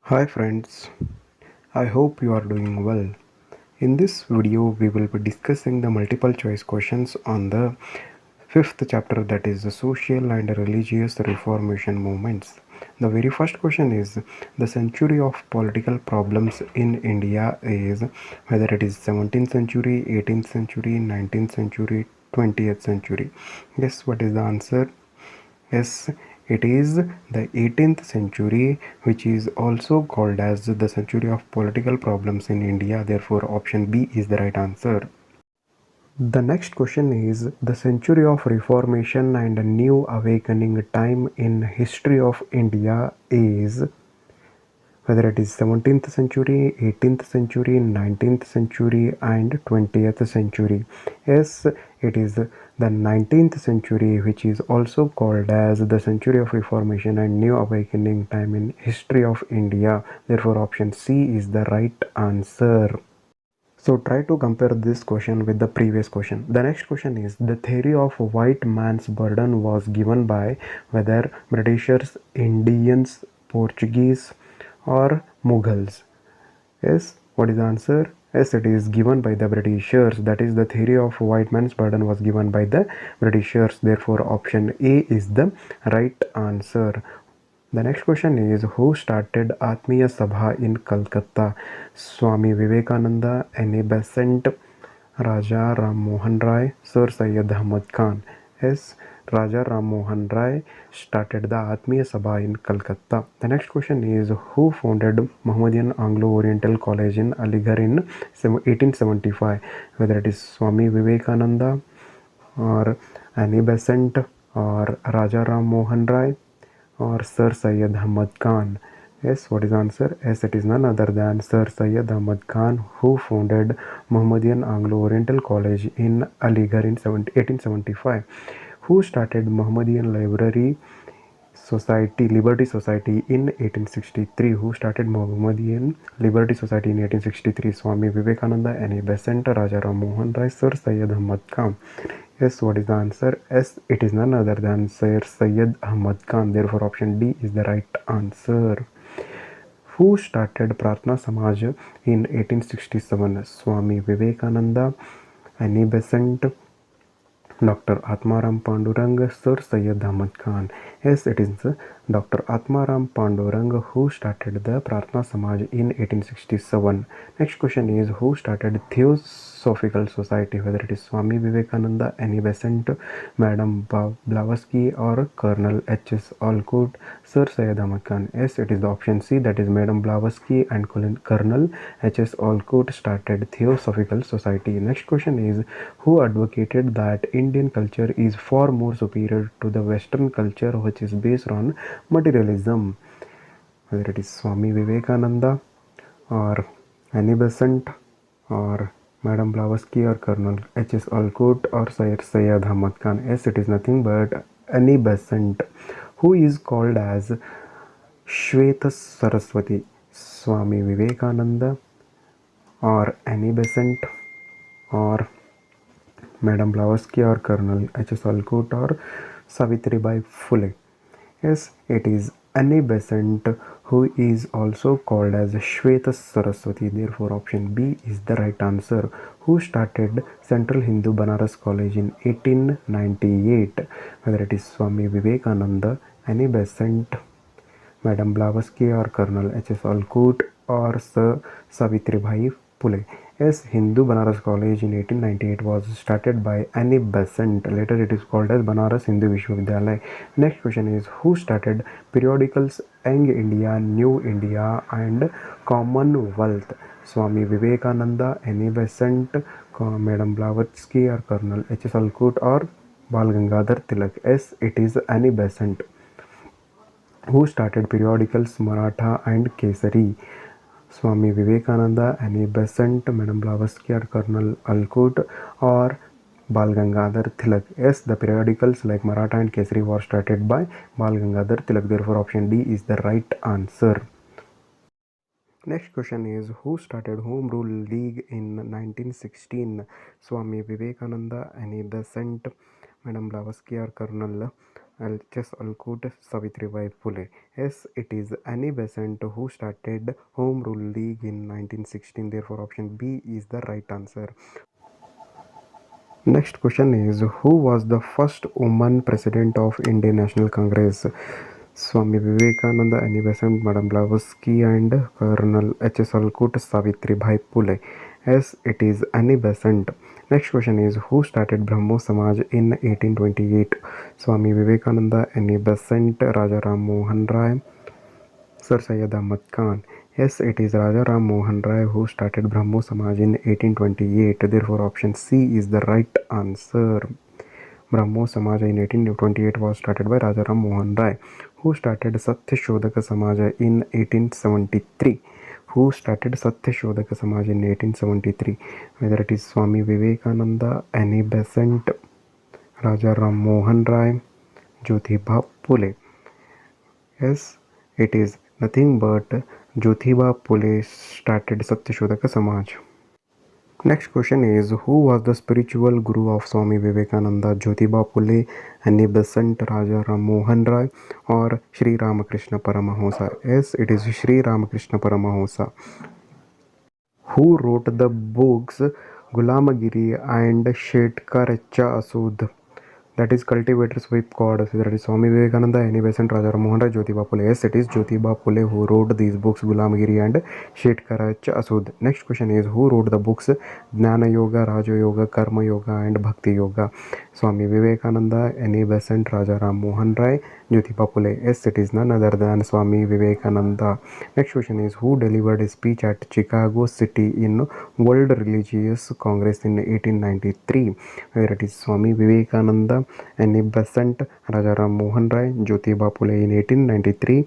Hi friends, I hope you are doing well. In this video, we will be discussing the multiple choice questions on the fifth chapter, that is the social and religious reformation movements. The very first question is, the century of political problems in India is whether it is 17th century, 18th century, 19th century, 20th century. Guess what is the answer? Yes, it is the 18th century, which is also called as the century of political problems in India. Therefore, option B is the right answer. The next question is, the century of reformation and new awakening time in history of India is whether it is 17th century, 18th century, 19th century and 20th century. Yes, it is the 19th century, which is also called as the century of reformation and new awakening time in history of India. Therefore, option C is the right answer. So try to compare this question with the previous question. The next question is, the theory of white man's burden was given by whether Britishers, Indians, Portuguese or Mughals. Yes, what is the answer? Yes, it is given by the Britishers. That is, the theory of white man's burden was given by the Britishers. Therefore, option A is the right answer. The next question is, who started Atmiya Sabha in Calcutta? Swami Vivekananda, N.A. Besant, Raja Ram Mohan Rai, Sir Syed Ahmad Khan. Yes, Raja Ram Mohan Rai started the Atmiya Sabha in Calcutta. The next question is, who founded Mohammedan Anglo-Oriental College in Aligarh in 1875? Whether it is Swami Vivekananda or Annie Besant or Raja Ram Mohan Rai or Sir Syed Ahmad Khan. Yes, what is the answer? Yes, it is none other than Sir Syed Ahmad Khan, who founded Mohammedan Anglo-Oriental College in Aligarh in 1875. Who started Mohammedan Liberty Society in 1863? Who started Mohammedan Liberty Society in 1863? Swami Vivekananda, N.A. Besant, Raja Ram Mohan Rai, Sir Syed Ahmad Khan. Yes, what is the answer? Yes, it is none other than Sir Syed Ahmad Khan. Therefore, option D is the right answer. Who started Pratna Samaj in 1867? Swami Vivekananda, Annie Besant, Dr. Atmaram Pandurang, Sir Syed Ahmad Khan. Yes, it is Dr. Atmaram Pandurang who started the Pratna Samaj in 1867. Next question is, who started Theosophical Society? Whether it is Swami Vivekananda, Annie Besant, Madam Blavatsky or Colonel H.S. Olcott, Sir Syed Ahmad Khan. Yes, it is the option C, that is Madam Blavatsky and Colonel H.S. Olcott started Theosophical Society. Next question is, who advocated that Indian culture is far more superior to the Western culture, which is based on materialism? Whether it is Swami Vivekananda or Annie Besant or Madam Blavatsky or Colonel H.S. Olcott or Sir Syed Ahmad Khan. Yes, it is nothing but Annie Besant, who is called as Shweta Saraswati. Swami Vivekananda or Annie Besant or Madam Blavatsky or Colonel H.S. Olcott or Savitribai Phule. Yes, it is Annie Besant, who is also called as Shweta Saraswati. Therefore, option B is the right answer. Who started Central Hindu Banaras College in 1898? Whether it is Swami Vivekananda, Annie Besant, Madam Blavatsky or Colonel H.S. Olcott or Sir Savitribai Phule. Yes, Hindu Banaras College in 1898 was started by Annie Besant. Later it is called as Banaras Hindu Vishwavidyalaya. Next question is, who started periodicals Young India, New India and Commonwealth? Swami Vivekananda, Annie Besant, Madam Blavatsky or Colonel H.S. Olcott or Bal Gangadhar Tilak. Yes, it is Annie Besant, who started periodicals Maratha and Kesari. Swami Vivekananda, Annie Besant, Madam Blavatsky or Colonel Olcott or Bal Gangadhar Tilak. Yes, the periodicals like Maratha and Kesari were started by Bal Gangadhar Tilak. Therefore, option D is the right answer. Next question is, who started Home Rule League in 1916? Swami Vivekananda, Annie Besant, Madam Blavatsky or Colonel H.S. Alkut Savitribai Phule. Yes, it is Annie Besant who started Home Rule League in 1916. Therefore, option B is the right answer. Next question is, who was the first woman president of Indian National Congress? Swami Vivekananda, Annie Besant, Madame Blavatsky, and Colonel H.S. Alkut Savitribai Phule. Yes, it is Annie Besant. Next question is, who started Brahmo Samaj in 1828? Swami Vivekananda, Annie Besant, Raja Ram Mohan Rai, Sir Syed Ahmad Khan. Yes, it is Raja Ram Mohan Rai who started Brahmo Samaj in 1828. Therefore, option C is the right answer. Brahmo Samaj in 1828 was started by Raja Ram Mohan Rai, who started Satya Shodhaka Samaj in 1873. Who started Satya Shodhaka Samaj in 1873? Whether it is Swami Vivekananda, Annie Besant, Raja Ram Mohan Rai, Jyotiba Phule. Yes, it is nothing but Jyotiba Phule started Satyashodhaka Samaj. Next question is, who was the spiritual guru of Swami Vivekananda? Jyotiba Phule, Annie Besant, Raja Ram Mohan Rai, or Sri Ramakrishna Paramahamsa? Yes, it is Sri Ramakrishna Paramahamsa. Who wrote the books Gulamagiri and Shetkar-Echa Asud? That is Cultivator's Whipcord. That is Swami Vivekananda, Annie Besant, Raja Ram Mohan Rai, Jyotiba Phule. Yes, it is Jyotiba Phule who wrote these books, Gulamagiri and Shetkar-Echa Asud. Next question is, who wrote the books Jnana Yoga, Raja Yoga, Karma Yoga, and Bhakti Yoga? Swami Vivekananda, Annie Besant, Raja Ram Mohan Rai, Jyotiba Phule. Yes, it is none other than Swami Vivekananda. Next question is, who delivered a speech at Chicago City in World Religious Congress in 1893? Whether it is Swami Vivekananda, Annie Besant, Raja Ram Mohan Rai, Jyotiba Phule in 1893.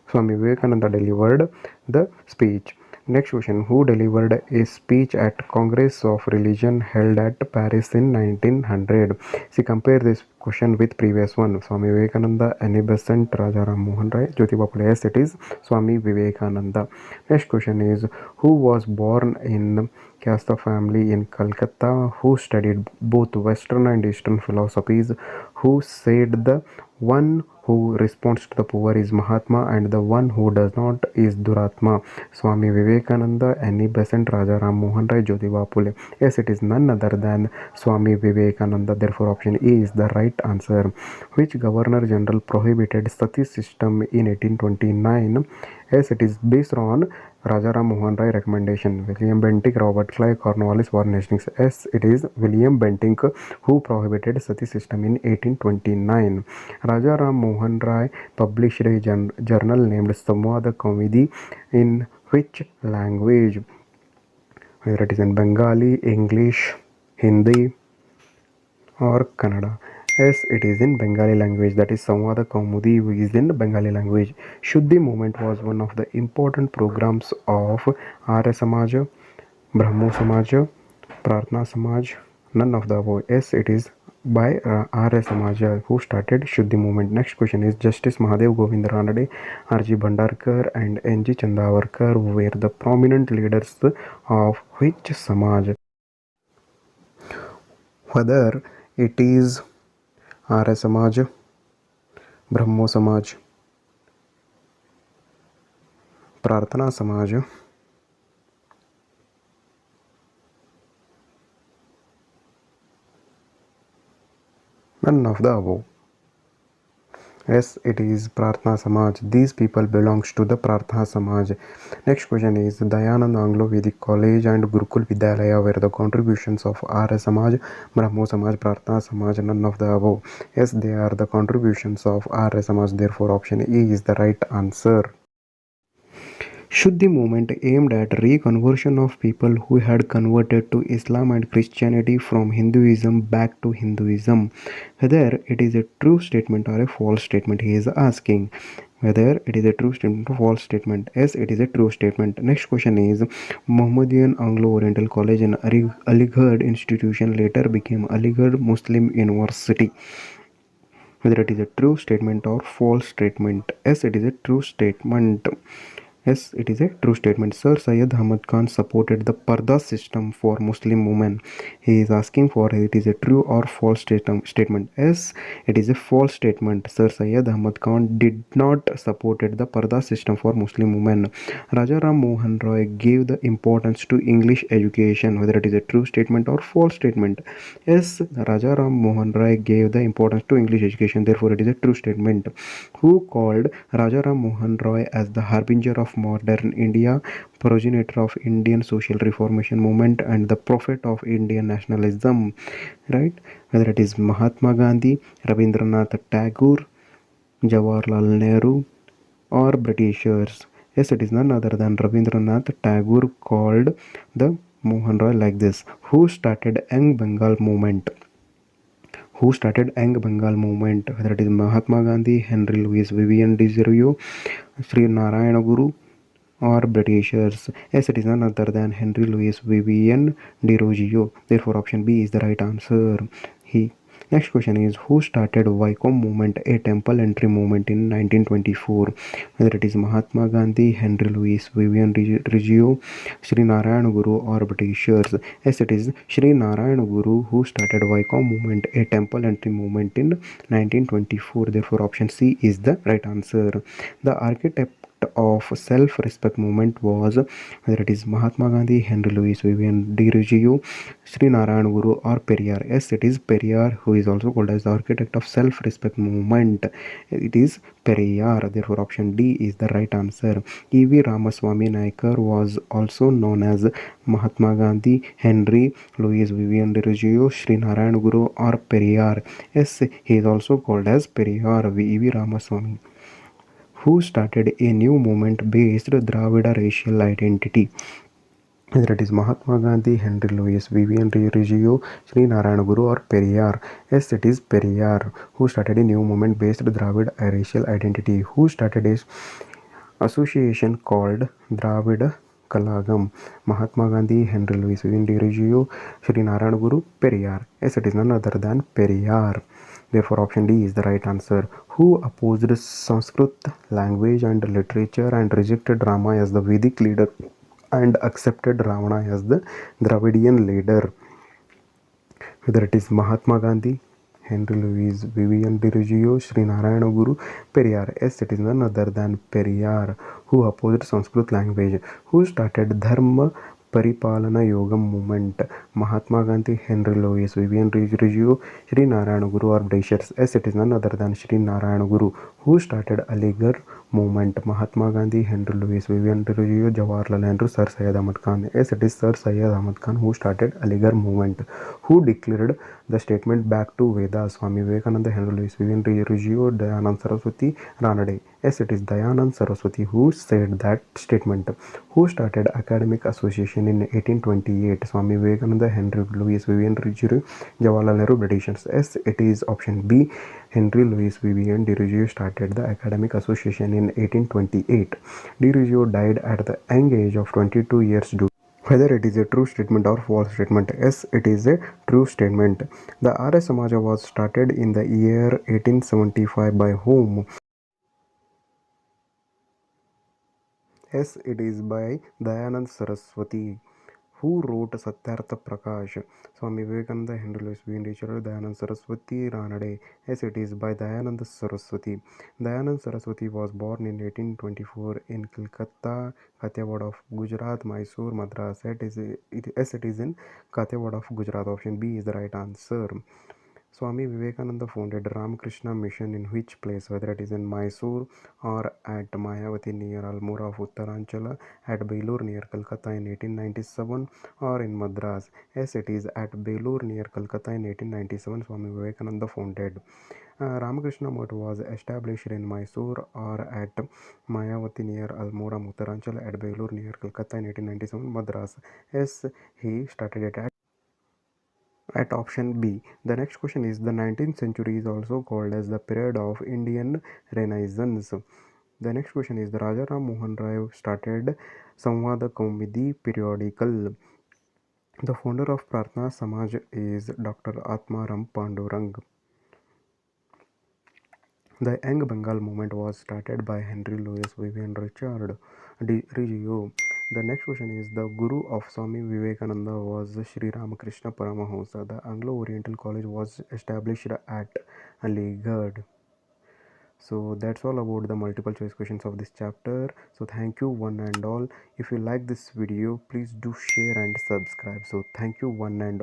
Swami Vivekananda delivered the speech. Next question, who delivered a speech at Congress of Religion held at Paris in 1900? See, compare this question with previous one. Swami Vivekananda, Annie Besant, Raja Ram Mohan Rai, Jyotiba Phule. Yes, it is Swami Vivekananda. Next question is, who was born in Casta family in Calcutta, who studied both Western and Eastern philosophies, who said the one who responds to the poor is Mahatma and the one who does not is Duratma? Swami Vivekananda, Annie Besant, Raja Ram Mohan Rai, Jyotiba Phule. Yes, it is none other than Swami Vivekananda. Therefore, option A is the right answer. Which Governor General prohibited sati system in 1829? Yes, it is based on Raja Ram Mohan Rai recommendation. William Bentinck, Robert Clive, Cornwallis, Warren Hastings. Yes, it is William Bentinck who prohibited sati system in 1829. Raja Ram Mohan Rai published a journal named Samvada Kaumudi in which language? Whether it is in Bengali, English, Hindi, or Kannada. Yes, it is in Bengali language. That is Samvada Kaumudi is in Bengali language. Shuddhi movement was one of the important programs of Arya Samaj, Brahmo Samaj, Prarthana Samaj. None of the above. Yes, it is by Arya Samaj who started Shuddhi movement. Next question is, Justice Mahadev Govind Ranade, R.G. Bhandarkar, and N.G. Chandavarkar were the prominent leaders of which Samaj? Whether it is Arya Samaj, Brahmo Samaj, Prarthana Samaj, none of the above. Yes, it is Prarthana Samaj. These people belongs to the Prarthana Samaj. Next question is, Dayanand Anglo Vedic College and Gurukul Vidyalaya were the contributions of Arya Samaj, Brahmo Samaj, Prarthana Samaj, none of the above. Yes, they are the contributions of Arya Samaj. Therefore, option A is the right answer. Shuddhi movement aimed at reconversion of people who had converted to Islam and Christianity from Hinduism back to Hinduism. Whether it is a true statement or a false statement, he is asking. Whether it is a true statement or false statement. Yes, it is a true statement. Next question is, Mohammedan Anglo-Oriental College and Aligarh institution later became Aligarh Muslim University. Whether it is a true statement or false statement. Yes, it is a true statement. Yes, it is a true statement. Sir Syed Ahmad Khan supported the Parda system for Muslim women. He is asking for it is a true or false statement. Yes, it is a false statement. Sir Syed Ahmad Khan did not supported the Parda system for Muslim women. Raja Ram Mohan Roy gave the importance to English education. Whether it is a true statement or false statement. Yes, Raja Ram Mohan Roy gave the importance to English education. Therefore, it is a true statement. Who called Rajaram Mohan Roy as the harbinger of modern India, progenitor of Indian social reformation movement, and the prophet of Indian nationalism, right? Whether it is Mahatma Gandhi, Rabindranath Tagore, Jawaharlal Nehru, or Britishers. Yes, it is none other than Rabindranath Tagore called the Mohan Roy like this. Who started Young Bengal movement? Who started Young Bengal movement? Whether it is Mahatma Gandhi, Henry Louis Vivian Desormeaux, Sri Narayana Guru, or Britishers. Yes, it is none other than Henry Louis Vivian Desormeaux. Therefore, option B is the right answer. He Next question is who started Vaikom movement, a temple entry movement in 1924? Whether it is Mahatma Gandhi, Henry Louis Vivian Reggio, Sri Narayana Guru, or Britishers. Yes, it is Sri Narayana Guru who started Vaikom movement, a temple entry movement in 1924. Therefore, option C is the right answer. The architect of self-respect movement was whether it is Mahatma Gandhi, Henry Louis Vivian Desormeaux, Sri Narayan Guru, or Periyar. Yes, it is Periyar who is also called as the architect of self-respect movement. It is Periyar. Therefore, option D is the right answer. E.V. Ramaswamy Naikar was also known as Mahatma Gandhi, Henry Louis Vivian Desormeaux, Sri Narayan Guru, or Periyar. Yes, he is also called as Periyar. E.V. Ramaswamy, who started a new movement based Dravida racial identity. Whether it is Mahatma Gandhi, Henry Louis Vivian Reggio, Sri Narayana Guru, or Periyar. Yes, it is Periyar who started a new movement based Dravid racial identity. Who started a association called Dravida Kalagam. Mahatma Gandhi, Henry Louis Vivian Reggio, Sri Narayana Guru, Periyar. Yes, it is none other than Periyar. Therefore, option D is the right answer. Who opposed Sanskrit language and literature and rejected Rama as the Vedic leader and accepted Ravana as the Dravidian leader? Whether it is Mahatma Gandhi, Henry Louis Vivian Reggio, Sri Narayana Guru, Periyar. Yes, it is none other than Periyar who opposed Sanskrit language. Who started Dharma Paripalana Yoga movement? Mahatma Gandhi, Henry Louis Vivian Reggio, Sri Narayana Guru, or Britishers. Yes, it is none other than Sri Narayana Guru who started Aligarh movement. Mahatma Gandhi, Henry Louis Vivian Reggio, Jawaharlal Nehru, Sir Syed Ahmad Khan. Yes, it is Sir Syed Ahmad Khan who started Aligarh movement. Who declared the statement back to Vedas? Swami Vivekananda, Henry Louis Vivian Reggio, Dayanand Saraswati, Ranade. Yes, it is Dayanand Saraswati who said that statement. Who started Academic Association in 1828? Swami Vivekananda, Henry Louis Vivian Reggio, Jawaharlal Nehru, Britishers. Yes, it is option B. Henry Louis Vivian Reggio started the Academic Association in 1828. Reggio died at the young age of 22 years. Whether it is a true statement or false statement? Yes, it is a true statement. The Arya Samaja was started in the year 1875 by whom? Yes, it is by Dayanand Saraswati. Who wrote Satyartha Prakash? Swami Vivekananda, Henry Louis Vivian Reggio, Dayanand Saraswati, Ranade. Yes, it is by Dayanand Saraswati. Dayanand Saraswati was born in 1824 in Kolkata, Kathiawad of Gujarat, Mysore, Madras. Yes, it is in Kathiawad of Gujarat. Option B is the right answer. Swami Vivekananda founded Ramakrishna Mission in which place? Whether it is in Mysore or at Mayavati near Almora of Uttaranchal, at Belur near Calcutta in 1897, or in Madras? Yes, it is at Belur near Calcutta in 1897. Swami Vivekananda founded. Ramakrishna Mutt was established in Mysore or at Mayavati near Almora, Uttaranchal, at Belur near Calcutta in 1897, Madras. Yes, he started it at option B. The next question is the 19th century is also called as the period of Indian Renaissance. The next question is the Raja Ram Mohan Rai started Samvada Kaumudi periodical. The founder of Pratna Samaj is Dr. Atmaram Pandurang. The Young Bengal movement was started by Henry Louis Vivian Rijiyo. The next question is the Guru of Swami Vivekananda was Sri Ramakrishna Paramahamsa. The Anglo-Oriental College was established at Aligarh. So that's all about the multiple choice questions of this chapter. So thank you one and all. If you like this video, please do share and subscribe. So thank you one and all.